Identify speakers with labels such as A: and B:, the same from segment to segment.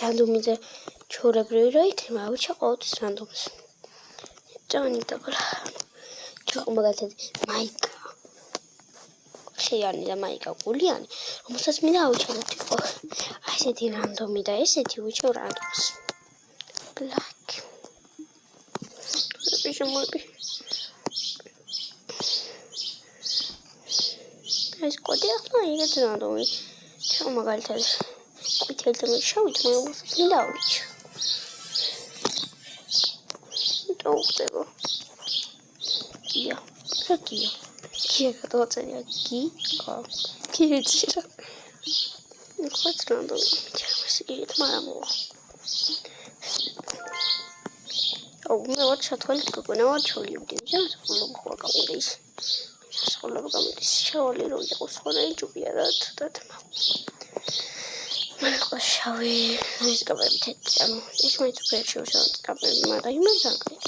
A: რანდომიზე ჩორებრივი რა ითმა, ავირჩა ყოველთვის რანდომს. Johnny double. Čo magazyn Majka. Შეიანი და მაიკა გულიანი, რომელსაც მე დავუჩერდი ხო. ასეთი რანდომი და ესეთი უჩევ რანდომს. Black. Пишемой. ეს კოდი ახლა იგეთ რანდომი. Čo მაგალითად ყვითელთან შავით რომელსაც მე დავუჩევ. Დაუხდება. Кия. Какие? Кия, которая Кика. Кия. Ну, хоть надо. Сидит мама. А у меня вот что-то только на вот что люди. Я скоро поговорим. Скоро поговорим. Что ли, люди, скоро и чупят это. Малко шави. Не сказать, там. Если мы тут прячемся, то как бы мы даем занятие.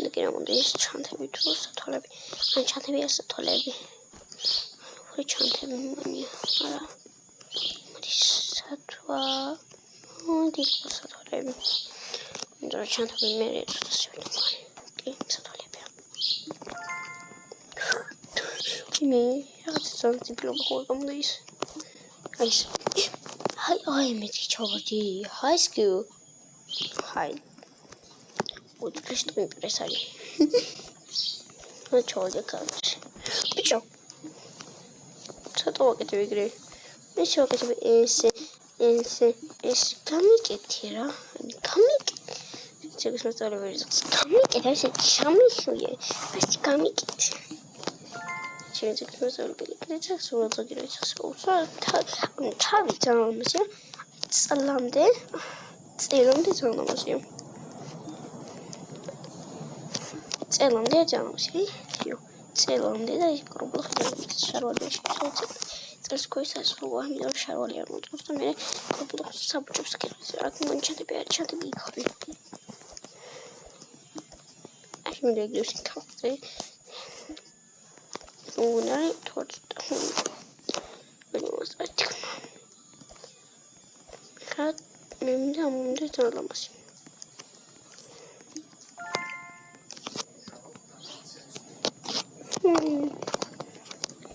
A: Looking at this chanting to Satolebi and chanting as Satolebi. For chanting money. Satwa. Oh, this was Satolebi. And the chanting we married to the student money. Okay, Satolebi. Me, I had something global on this. I said, hi, I'm a teacher of the high school. Hi. Вот что интересали. Ну что, декабрь. Пичо. Что это в игре? Ну что, как тебе камикетира. Камик. Сейчас мы стали говорить. Камикет, это все камикет. Это камикет. Сейчас мы стали говорить. Сейчас мы стали говорить. Тави, 잠깐만요. 살람데. წერ런데 잠깐만요. წერ런데 잠깐만요. წერ런데 다 이거로 샤로를 시켜서 წერ스코이스 하고 하면 샤로를 하면 좀 전에 그것도 사부적스 계속 아무튼 차대비 차대비 거리. 아니면 내가 요새 카페 오늘 토스트 kat memang mudah jalan masih.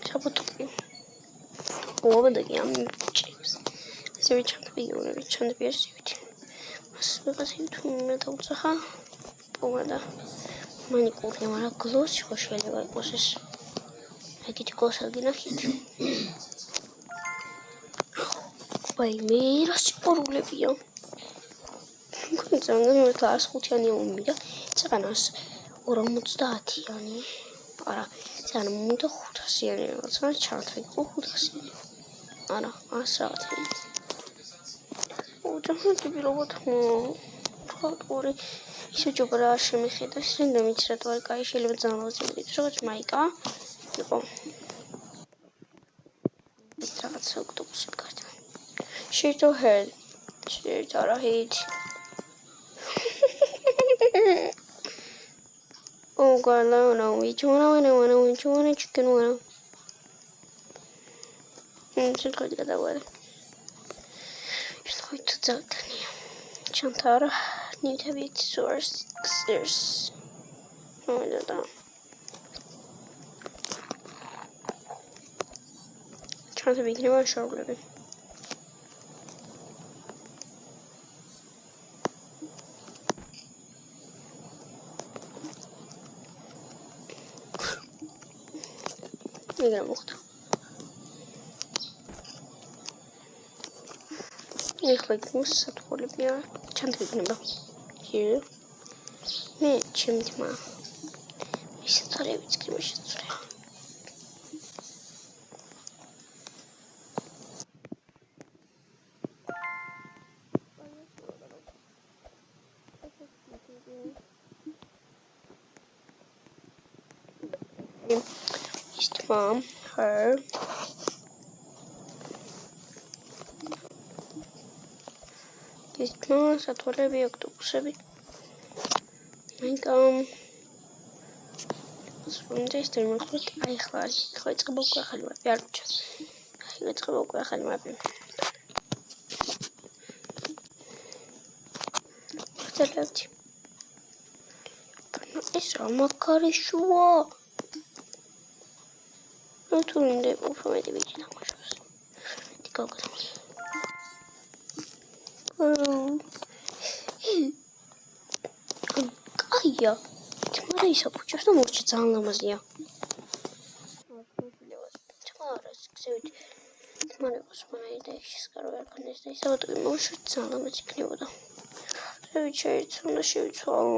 A: Siapa tu? Oh, betul ya. Saya cakap begini, cakap biasa gitu. Masih kasih tu mana tahu sah. Pokoknya mana kau yang mana close, kau share lewat proses. Lagi tu kau lagi nak itu. Baik, სიყვარულებია. განსაკუთრებით მე კლას 5-იანი ომია. წაგანას 50-იანი. არა, ძალიან მომდა 500-იანი, რაცა ჩართვიყო 500-იანი. არა, 100-იანი. ოჯახები რობოთ ხორი ისე ჯობრა შემიხედა, შენდომიც რატო არ კაი შეიძლება ძალაძებდით, როგორც მაიკა. იყო. ეს რაღაც ოქტოპუსი გქარდა. She's her head. She's her head. Oh God, no, which one, chicken one. She's going to get away. She's going to tell me. Chantara, need to be source. There's. Oh, I don't know. Trying to be new show living. იგრა მოხდა. ეხლა იქნებს სათვალები არა. ჩანთები იქნება. Here. მე ჩემი თმა. ისე თვალებიც კი შეცვლია. His mom, her. His mom, სათვალები, ოქტოპუსები. სპონდეს თერმოხლით აი ხლა იწყება უკვე ახალი მაპი არ გჭირ. აი იწყება უკვე ახალი მაპი. ხწერებდი. ეს რა მაქარიშოა. თუ ინდე უფრო მეტი ბიჭი თამაშობს. დიკოგო. კაია. თმარა ისაფუჭებს და მორჩი ძალიან ლამაზია. თმარას გზევით. თმარებას მაინდა ისკარო არ ქონდეს და ისავატყვი მორჩი ძალიან ლამაზი იქნებოდა. შევიცვალო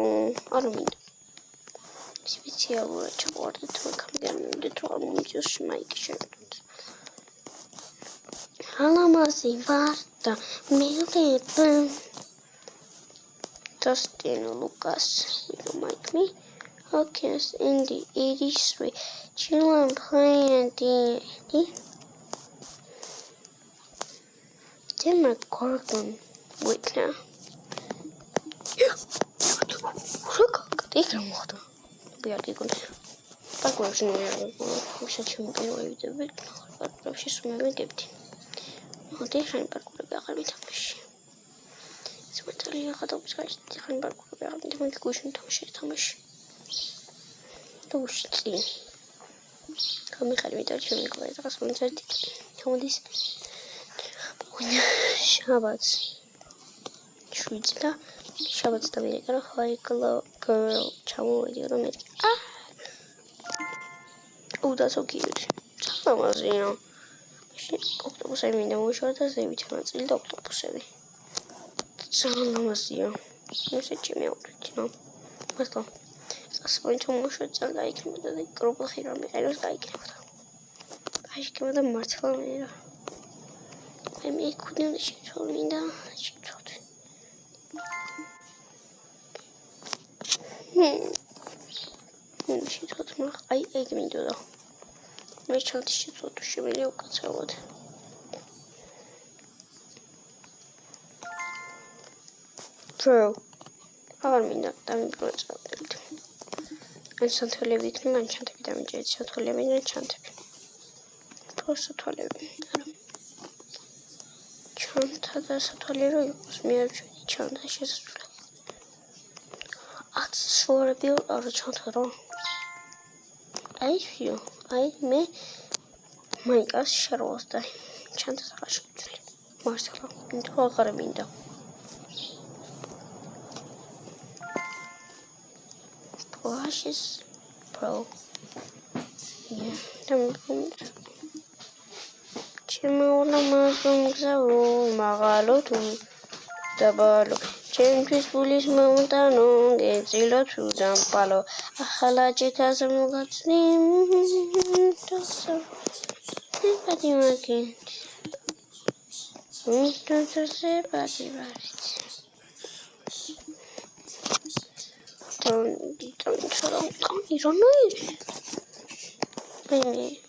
A: არ მინდა. სპეციალურად ჩავარდეთ მეკამგანამდეთ რომ მომიწევს მაიკი შევიდეთ. ალამაზი ვარ და მელება. Dustin Lucas, you don't like me? Okay, in the 83, children playing D&D. Then my Gordon, wait now. Look, they can walk. We are going to back version. We should show me away with the bit, but she's swimming. Oh, they can back with the machine. смотрели я хотел сказать тихонь барку я не кушаю там еще тамаш тушти кому хотели дать чем говорит раз он зайти ходить шабат чуйте шабат там я хайкала girl чему я ромет уда сокиют самазино ოქტოპუსები მინდა მოიშორდა ზევით ნაწილი და ოქტოპუსები ძალიან ლამაზია. ესე ჩემეორჩინო. მართლა. ასპონი თუ მოშოც ძალიან გაიქნებოდა და კროპლხი რომ მეყენოს გაიქნებოდა. აი შეგებოდა მართლა მე რა. აი მე იქნებოდა შეცვალ მინდა შეცვალ. შეცვალ მაგ აი ეგ მინდოდა. მე ჩანთი შეცვალ თუ შემიძლია უკაცრავად. True. არ მინდა დამიპროწავდეთ. ან სათვალები იქნება, ან ჩანთები დამიჭერეთ. სათვალები და ჩანთები. თუ სათვალები. ჩანთა და სათვალე რო იყოს, მე არ ვჩვენი ჩანთა შესაძლოა. აქ შორები არ ჩანთა რო. აი ვიო, აი მე მაიკას შეროს და ჩანთა აღარ შევწვი. მართლა, თუ აღარ მინდა. Washes Pro. Yeah, Chimona Mazungzao, Magalotu, Dabalo, Champions Police Montano, Genzilo to Zampalo, Ahalajitas and Mugatsnim, Patty Market. Don't say Patty Market. Don't you don't know it. Baby.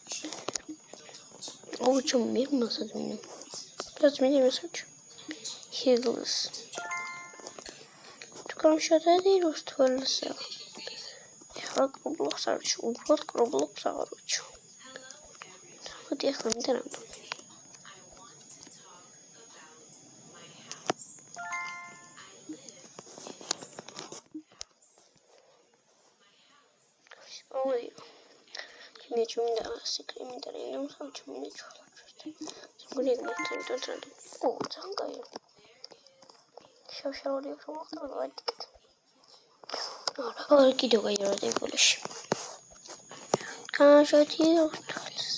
A: Oh, you make me. That's me message. Headless. To come shot at it was 12 cell. Rock blocks are you. What blocks are you? What do you think? მე ჩუმდა სიკრემიტარი ნუ სამჩუმი ჩოლა გული მეთქი თვითონ ო ძალიან კაი შავშავი რო ხდება ვარტიკეთ არა კიდევ გაიარა დეპოლეში კაშოთი ოქტოს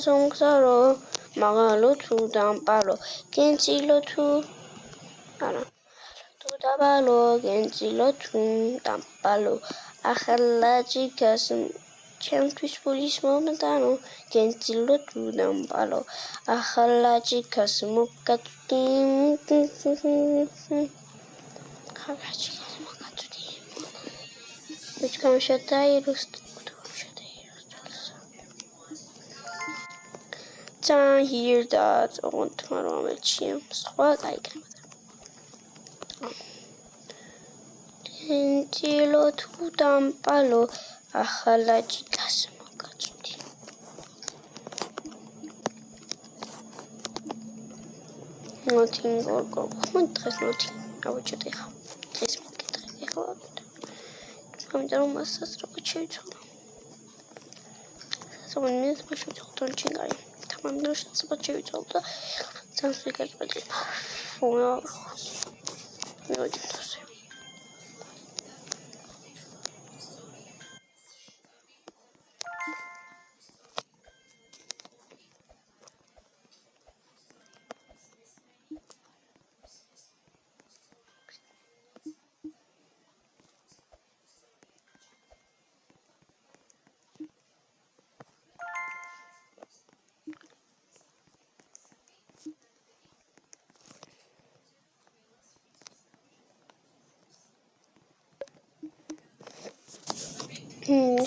A: სამგზავრო მაღალო თუ დამპალო გენწილო თუ არა თუ დაბალო გენწილო თუ დამპალო ახლა ჯიქას ჩემთვის ფულის მომდანო გენწილო თუ დამპალო ახლა ჯიქას მოგაწვდი Whichcom შედაიროს წაირდა წონთმა რომელში სხვა გაიგრება გენწილო თუ დამპალო ახლა ჯიქას მოგაწვდი ნოთინ გორგო ხომ დღეს ნოთინ ავუჩეთ ეხა დღეს მოგიტყვი ეხლა ამიტომ მასაც როგორ შეიძლება სულ მაშინ ჩინგარი თამამდრო შეიძლება შეიძლება ძალიან სიკეთებია ვაუ ნოჯიტოს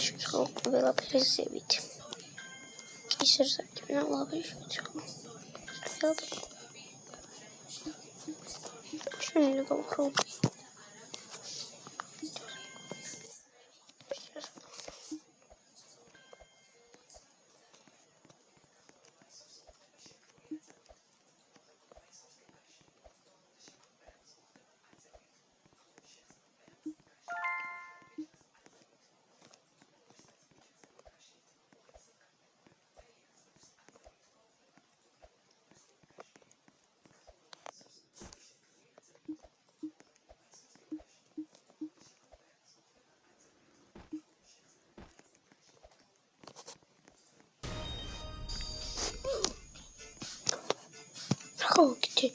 A: შეხო ყველაფერი ზევით ისე საერთოდ ყველაფერი შეხო შენ გაგხრო ხოქი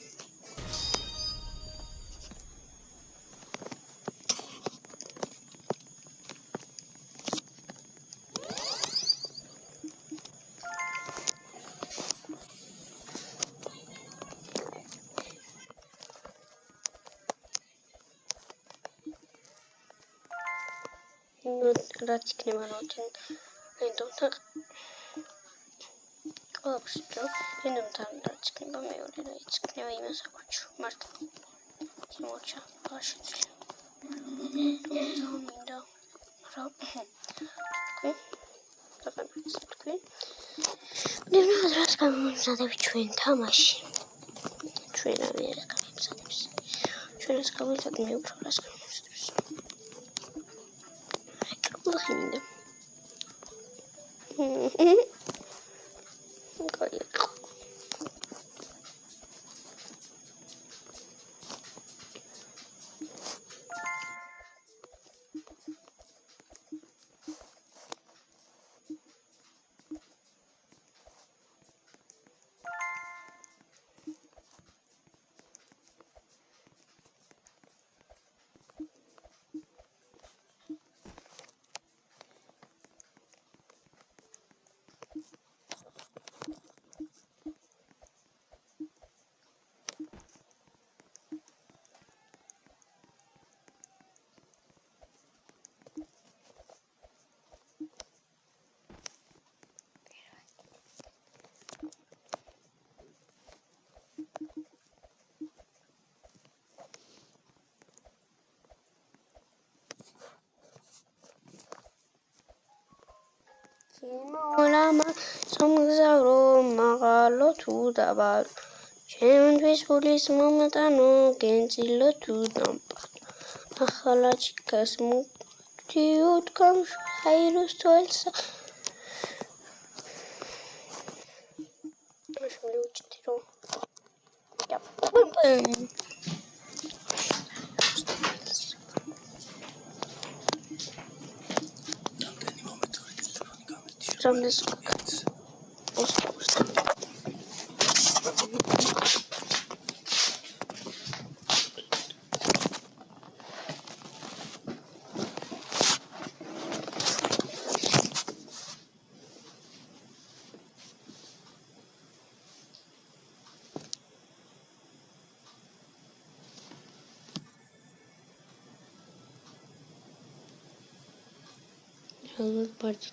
A: რაც იქნება ნოთი ენდოთა ოპშტო ენდოთან რაც იქნება მეორე რაც იქნება იმას აკვაჩო მართლა მოჩა აღშეცი მინდა რა თქვი თქვი ნენა რაც გამომზადებ ჩვენ თამაში ჩვენ ამერა გამომზადებს ჩვენ ეს გამომზადებ მე უფრო რას გამომზადებს მინდა Kimolama samgzavro magalo tu dabar ჩემთვის ფულის მომდანო გენწილო თუ დამპალო ახლა ჯიქას მოგწვდი უთქამ აიროს თვალსა მაშინ უჩიტი რომ რამდენი მომენტი ტელეფონი გამეთიშა. ალბათ მარტო